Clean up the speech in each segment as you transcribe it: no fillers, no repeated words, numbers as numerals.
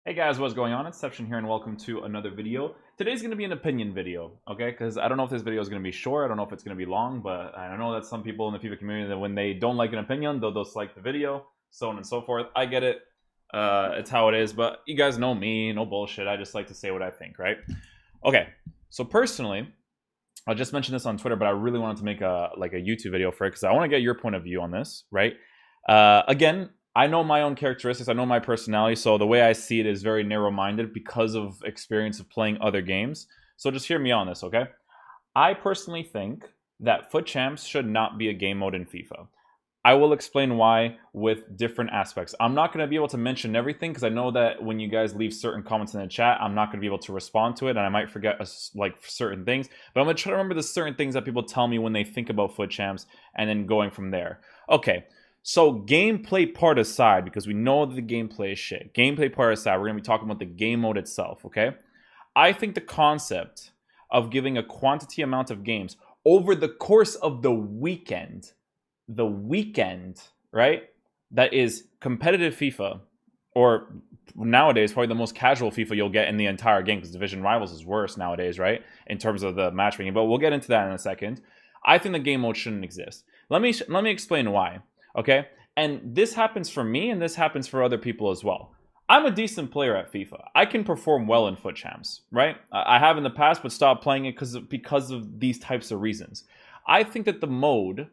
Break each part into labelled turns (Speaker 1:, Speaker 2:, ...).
Speaker 1: Hey guys, what's going on? Inception here and welcome to another video. Today's going to be an opinion video, okay? Because I don't know if this video is going to be short, I don't know if it's going to be long, but I know that some people in the FIFA community, that when they don't like an opinion, they'll dislike the video, so on and so forth. I get it. It's how it is, but you guys know me, no bullshit. I just like to say what I think, right? Okay, so personally, I just mentioned this on Twitter, but I really wanted to make a YouTube video for it because I want to get your point of view on this, right? Again, I know my own characteristics, I know my personality, so the way I see it is very narrow-minded because of experience of playing other games. So just hear me on this, okay? I personally think that Futchamps should not be a game mode in FIFA. I will explain why with different aspects. I'm not going to be able to mention everything because I know that when you guys leave certain comments in the chat, I'm not going to be able to respond to it and I might forget like certain things. But I'm going to try to remember the certain things that people tell me when they think about Futchamps and then going from there. Okay. So gameplay part aside, because we know that the gameplay is shit. Gameplay part aside, we're going to be talking about the game mode itself, okay? I think the concept of giving a quantity amount of games over the course of the weekend, right? That is competitive FIFA, or nowadays probably the most casual FIFA you'll get in the entire game, because Division Rivals is worse nowadays, right? In terms of the matchmaking, but we'll get into that in a second. I think the game mode shouldn't exist. Let me explain why. Okay, and this happens for me and this happens for other people as well. I'm a decent player at FIFA. I can perform well in Futchamps, right? I have in the past, but stopped playing it because of these types of reasons. I think that the mode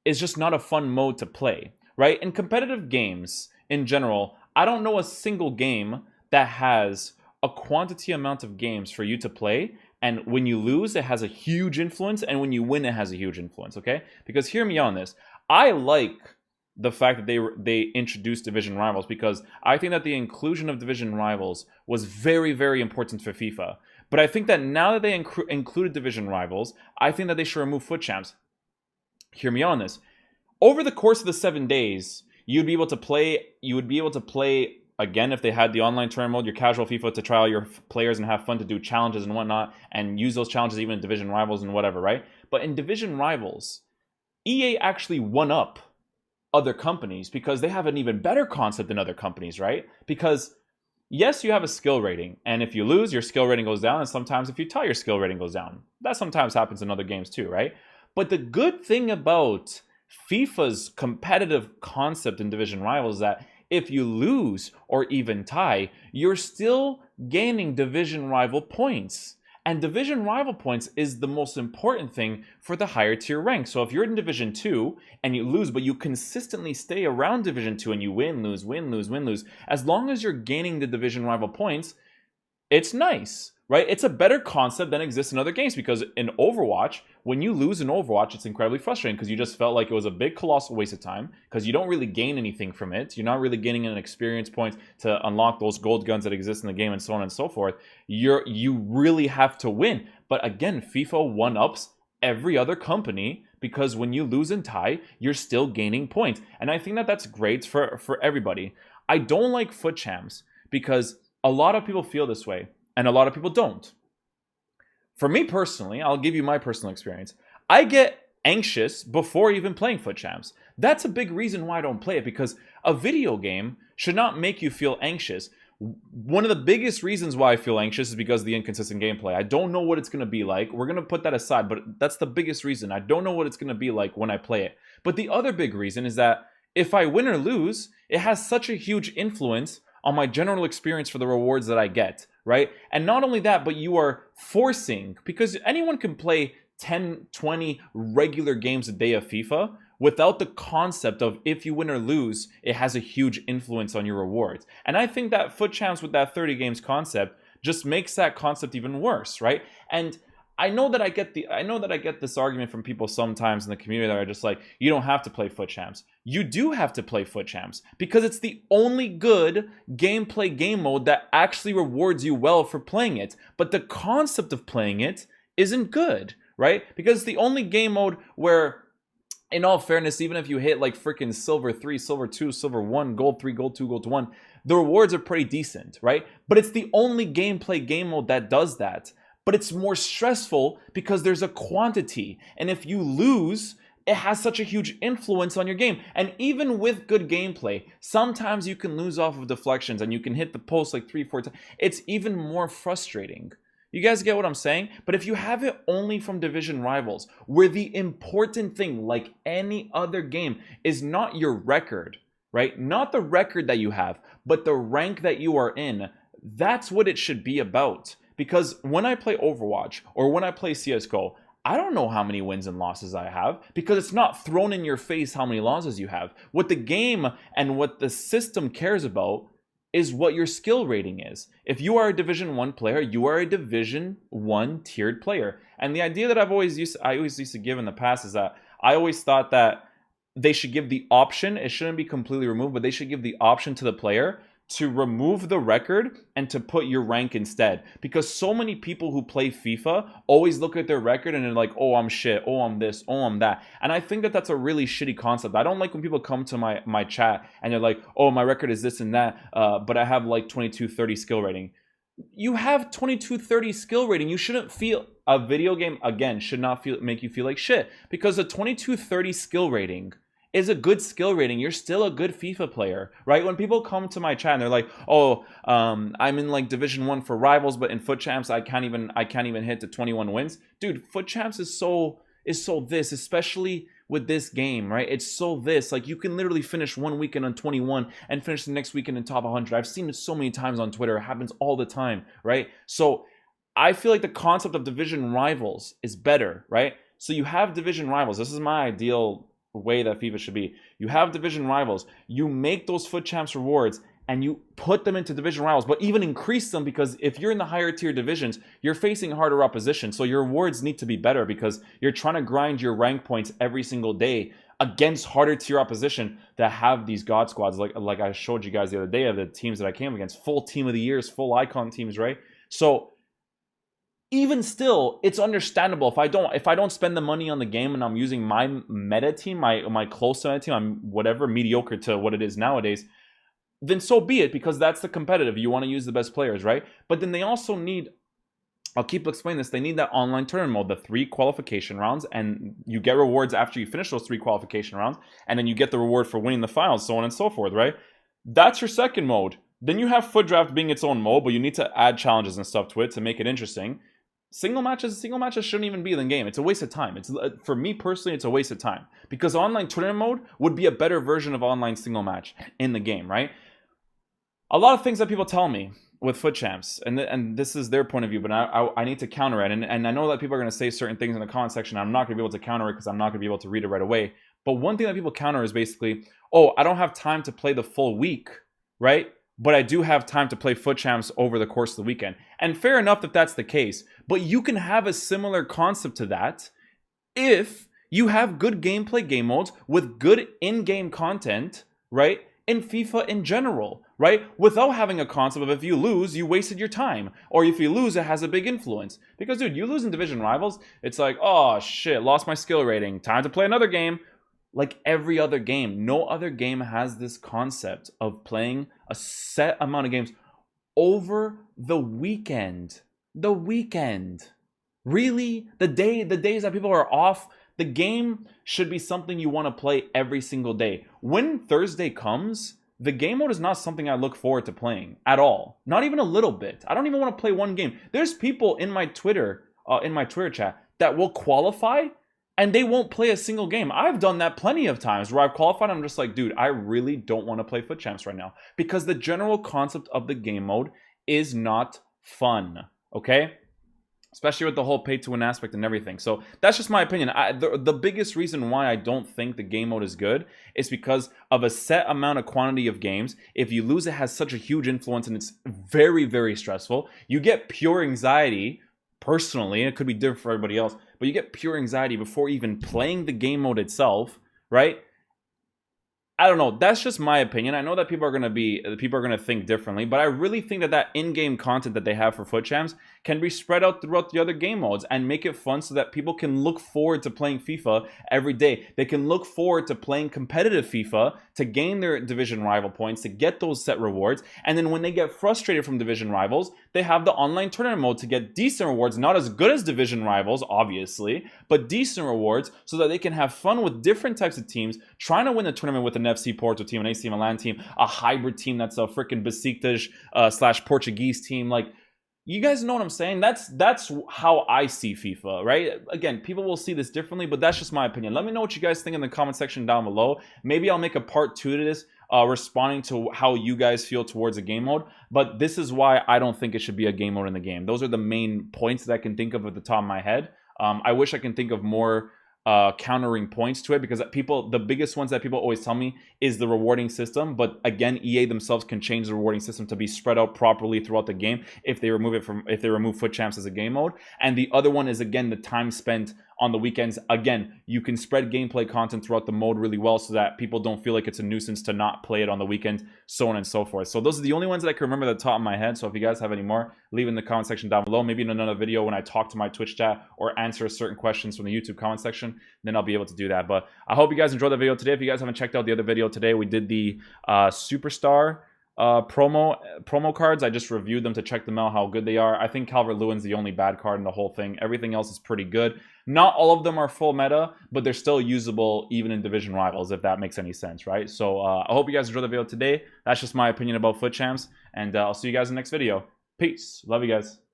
Speaker 1: is just not a fun mode to play, right? In competitive games, in general, I don't know a single game that has a quantity amount of games for you to play, and when you lose, it has a huge influence, and when you win, it has a huge influence, okay? Because hear me on this. I like the fact that they introduced Division Rivals because I think that the inclusion of Division Rivals was very, very important for FIFA. But I think that now that they included Division Rivals, I think that they should remove Futchamps. Hear me on this. Over the course of the 7 days, you would be able to play again if they had the online tournament mode, your casual FIFA, to try out your players and have fun, to do challenges and whatnot, and use those challenges even in Division Rivals and whatever, right? But in Division Rivals, EA actually won up other companies because they have an even better concept than other companies, right? Because yes, you have a skill rating, and if you lose, your skill rating goes down, and sometimes if you tie, your skill rating goes down. That sometimes happens in other games too, right? But the good thing about FIFA's competitive concept in Division Rivals is that if you lose or even tie, you're still gaining Division Rival points. And Division Rival points is the most important thing for the higher tier rank. So if you're in Division 2 and you lose, but you consistently stay around Division 2 and you win, lose, win, lose, win, lose, as long as you're gaining the Division Rival points, it's nice, right? It's a better concept than exists in other games, because in Overwatch, when you lose in Overwatch, it's incredibly frustrating because you just felt like it was a big colossal waste of time because you don't really gain anything from it. You're not really gaining an experience point to unlock those gold guns that exist in the game and so on and so forth. You really have to win. But again, FIFA one-ups every other company because when you lose and tie, you're still gaining points. And I think that that's great for everybody. I don't like Futchamps because a lot of people feel this way and a lot of people don't. For me personally, I'll give you my personal experience. I get anxious before even playing Futchamps. That's a big reason why I don't play it, because a video game should not make you feel anxious. One of the biggest reasons why I feel anxious is because of the inconsistent gameplay. I don't know what it's going to be like. We're going to put that aside, but that's the biggest reason. I don't know what it's going to be like when I play it. But the other big reason is that if I win or lose, it has such a huge influence on my general experience for the rewards that I get, right? And not only that, but you are forcing, because anyone can play 10, 20 regular games a day of FIFA without the concept of if you win or lose, it has a huge influence on your rewards. And I think that Futchamps with that 30 games concept just makes that concept even worse, right? And I know that I get this argument from people sometimes in the community that are just like, you don't have to play Futchamps. You do have to play Futchamps because it's the only good gameplay game mode that actually rewards you well for playing it. But the concept of playing it isn't good, right? Because it's the only game mode where, in all fairness, even if you hit like freaking Silver 3, Silver 2, Silver 1, Gold 3, Gold 2, Gold 1, the rewards are pretty decent, right? But it's the only gameplay game mode that does that. But it's more stressful because there's a quantity. And if you lose, it has such a huge influence on your game. And even with good gameplay, sometimes you can lose off of deflections and you can hit the post like 3-4 times. It's even more frustrating. You guys get what I'm saying? But if you have it only from division rivals, where the important thing, like any other game, is not your record, right? Not the record that you have, but the rank that you are in. That's what it should be about. Because when I play Overwatch or when I play CSGO, I don't know how many wins and losses I have because it's not thrown in your face how many losses you have. What the game and what the system cares about is what your skill rating is. If you are a Division 1 player, you are a Division 1 tiered player. And the idea that I always used to give in the past is that I always thought that they should give the option, it shouldn't be completely removed, but they should give the option to the player to remove the record and to put your rank instead. Because so many people who play FIFA always look at their record and they're like, oh, I'm shit, oh, I'm this, oh, I'm that. And I think that that's a really shitty concept. I don't like when people come to my chat and they're like, oh, my record is this and that, but I have like 2230 skill rating. You have 2230 skill rating. You shouldn't feel, a video game, again, should not make you feel like shit. Because a 2230 skill rating is a good skill rating. You're still a good FIFA player, right? When people come to my chat and they're like, oh, I'm in like Division 1 for rivals, but in Futchamps I can't even hit the 21 wins. Dude, Futchamps is so this, especially with this game, right? It's so this, like you can literally finish one weekend on 21 and finish the next weekend in top 100. I've seen it so many times on Twitter. It happens all the time, right? So I feel like the concept of division rivals is better, right? So you have division rivals. This is my ideal way that FIFA should be. You have division rivals. You make those Futchamps rewards and you put them into division rivals, but even increase them, because if you're in the higher tier divisions, you're facing harder opposition. So your rewards need to be better because you're trying to grind your rank points every single day against harder tier opposition that have these god squads, like I showed you guys the other day of the teams that I came against, full team of the years, full icon teams, right? So even still, it's understandable if I don't spend the money on the game and I'm using my meta team, my close to meta team, I'm whatever, mediocre to what it is nowadays, then so be it, because that's the competitive. You want to use the best players, right? But then they also need, I'll keep explaining this, they need that online tournament mode, the 3 qualification rounds, and you get rewards after you finish those 3 qualification rounds, and then you get the reward for winning the finals, so on and so forth, right? That's your second mode. Then you have Foot Draft being its own mode, but you need to add challenges and stuff to it to make it interesting. Single matches shouldn't even be in the game. It's a waste of time. It's, for me personally, it's a waste of time, because online tournament mode would be a better version of online single match in the game, right? A lot of things that people tell me with Futchamps, and this is their point of view, but I need to counter it, and I know that people are going to say certain things in the comment section. I'm not going to be able to counter it because I'm not going to be able to read it right away. But one thing that people counter is basically, oh, I don't have time to play the full week, right? But I do have time to play Futchamps over the course of the weekend. And fair enough that that's the case. But you can have a similar concept to that if you have good gameplay game modes with good in-game content, right? In FIFA in general, right? Without having a concept of if you lose, you wasted your time. Or if you lose, it has a big influence. Because, dude, you lose in division rivals, it's like, oh, shit, lost my skill rating. Time to play another game. Like every other game, no other game has this concept of playing a set amount of games over the weekend. The weekend. Really? The days that people are off, the game should be something you want to play every single day. When Thursday comes, the game mode is not something I look forward to playing at all. Not even a little bit. I don't even want to play one game. There's people in my Twitter chat that will qualify and they won't play a single game. I've done that plenty of times where I've qualified and I'm just like, dude, I really don't want to play Futchamps right now. Because the general concept of the game mode is not fun, okay? Especially with the whole pay-to-win aspect and everything. So that's just my opinion. The biggest reason why I don't think the game mode is good is because of a set amount of quantity of games. If you lose, it has such a huge influence and it's very, very stressful. You get pure anxiety. Personally, it could be different for everybody else, but you get pure anxiety before even playing the game mode itself, right? I don't know. That's just my opinion. I know that people are gonna think differently, but I really think that in-game content that they have for Futchamps can be spread out throughout the other game modes and make it fun so that people can look forward to playing FIFA every day. They can look forward to playing competitive FIFA to gain their division rival points, to get those set rewards, and then when they get frustrated from division rivals, they have the online tournament mode to get decent rewards, not as good as division rivals, obviously, but decent rewards so that they can have fun with different types of teams, trying to win the tournament with an FC Porto team, an AC Milan team, a hybrid team that's a freaking Besiktas / Portuguese team. Like, you guys know what I'm saying? That's how I see FIFA, right? Again, people will see this differently, but that's just my opinion. Let me know what you guys think in the comment section down below. Maybe I'll make a part 2 to this, responding to how you guys feel towards a game mode. But this is why I don't think it should be a game mode in the game. Those are the main points that I can think of at the top of my head. I wish I can think of more countering points to it, because the biggest ones that people always tell me is the rewarding system. But again, EA themselves can change the rewarding system to be spread out properly throughout the game if they remove Futchamps as a game mode. And the other one is, again, the time spent on the weekends. Again, you can spread gameplay content throughout the mode really well so that people don't feel like it's a nuisance to not play it on the weekend, so on and so forth. So those are the only ones that I can remember at the top of my head. So if you guys have any more, leave in the comment section down below. Maybe in another video when I talk to my Twitch chat or answer certain questions from the YouTube comment section, then I'll be able to do that. But I hope you guys enjoyed the video today. If you guys haven't checked out the other video today, we did the Superstar promo cards. I just reviewed them to check them out, how good they are. I think Calvert-Lewin's the only bad card in the whole thing. Everything else is pretty good. Not all of them are full meta, but they're still usable even in division rivals, if that makes any sense, right? So I hope you guys enjoyed the video today. That's just my opinion about Futchamps, and I'll see you guys in the next video. Peace. Love you guys.